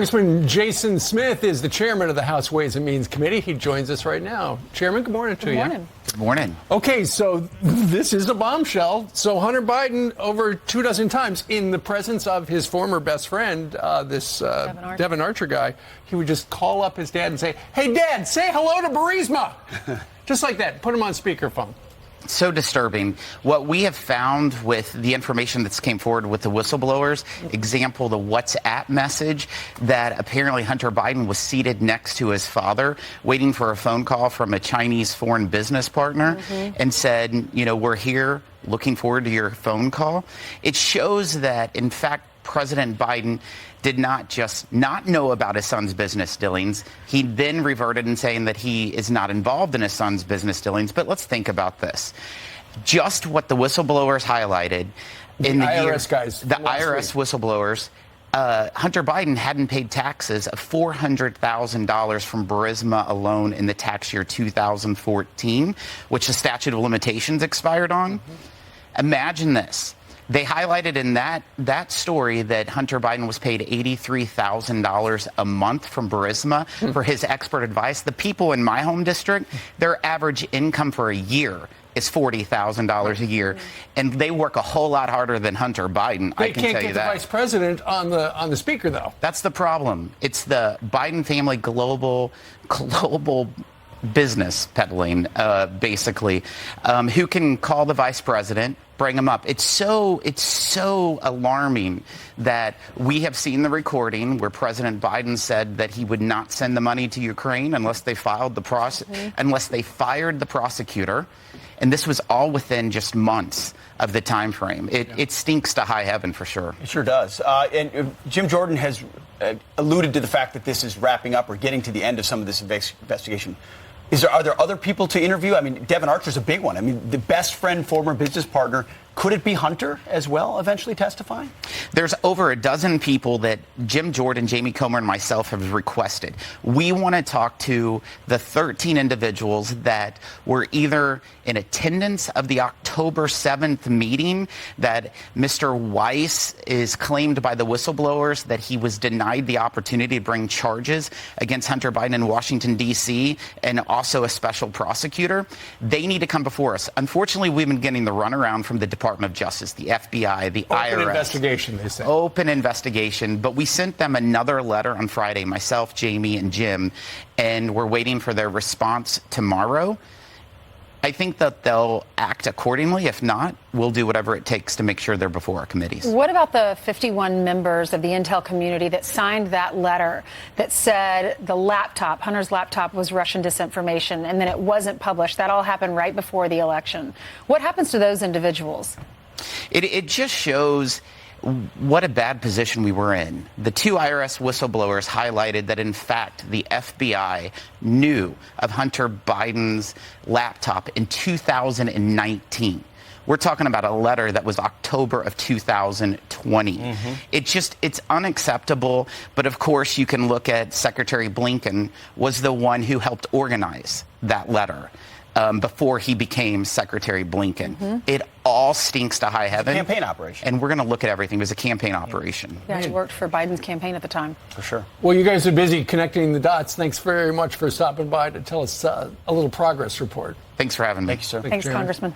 Congressman Jason Smith is the chairman of the House Ways and Means Committee. He joins us right now. Chairman, good morning to you. Good morning. Good morning. Okay, so this is a bombshell. So Hunter Biden, over 24 times, in the presence of his former best friend, Devin Archer guy, he would just call up his dad and say, "Hey, Dad, say hello to Burisma." Just like that. Put him on speakerphone. So disturbing. What we have found with the information that's came forward with the whistleblowers, example, the WhatsApp message that apparently Hunter Biden was seated next to his father, waiting for a phone call from a Chinese foreign business partner and said, you know, we're here looking forward to your phone call. It shows that, in fact, President Biden did not just not know about his son's business dealings. He then reverted in saying that he is not involved in his son's business dealings. But let's think about this. Just what the whistleblowers highlighted in the IRS guys. The IRS whistleblowers. Hunter Biden hadn't paid taxes of $400,000 from Burisma alone in the tax year 2014, which the statute of limitations expired on. Imagine this. They highlighted in that story that Hunter Biden was paid $83,000 a month from Burisma for his expert advice. The people in my home district, their average income for a year is $40,000 a year, and they work a whole lot harder than Hunter Biden. I can tell you that. They can't get the vice president on the speaker, though. That's the problem. It's the Biden family global business peddling, basically, who can call the vice president, bring him up. It's so alarming that we have seen the recording where President Biden said that he would not send the money to Ukraine unless they fired the prosecutor. And this was all within just months of the time frame. It stinks to high heaven for sure. It sure does. And Jim Jordan has alluded to the fact that this is wrapping up or getting to the end of some of this investigation. Are there other people to interview? I mean, Devin Archer's a big one. I mean, the best friend, former business partner. Could it be Hunter as well eventually testifying? There's over a dozen people that Jim Jordan, Jamie Comer, and myself have requested. We want to talk to the 13 individuals that were either in attendance of the October 7th meeting that Mr. Weiss is claimed by the whistleblowers that he was denied the opportunity to bring charges against Hunter Biden in Washington, D.C., and also a special prosecutor. They need to come before us. Unfortunately, we've been getting the runaround from the Department of Justice, the FBI, the IRS. Open investigation, they say. Open investigation. But we sent them another letter on Friday, myself, Jamie, and Jim, and we're waiting for their response tomorrow. I think that they'll act accordingly. If not, we'll do whatever it takes to make sure they're before our committees. What about the 51 members of the intel community that signed that letter that said Hunter's laptop was Russian disinformation, and then it wasn't published? That all happened right before the election. What happens to those individuals? It just shows what a bad position we were in. The two IRS whistleblowers highlighted that, in fact, the FBI knew of Hunter Biden's laptop in 2019. We're talking about a letter that was October of 2020. It's unacceptable. But of course, you can look at Secretary Blinken was the one who helped organize that letter. Before he became Secretary Blinken. It all stinks to high heaven. It's a campaign operation. And we're going to look at everything. It was a campaign operation. Yeah, he worked for Biden's campaign at the time. For sure. Well, you guys are busy connecting the dots. Thanks very much for stopping by to tell us a little progress report. Thanks for having me. Thank you, sir. Thanks, Congressman.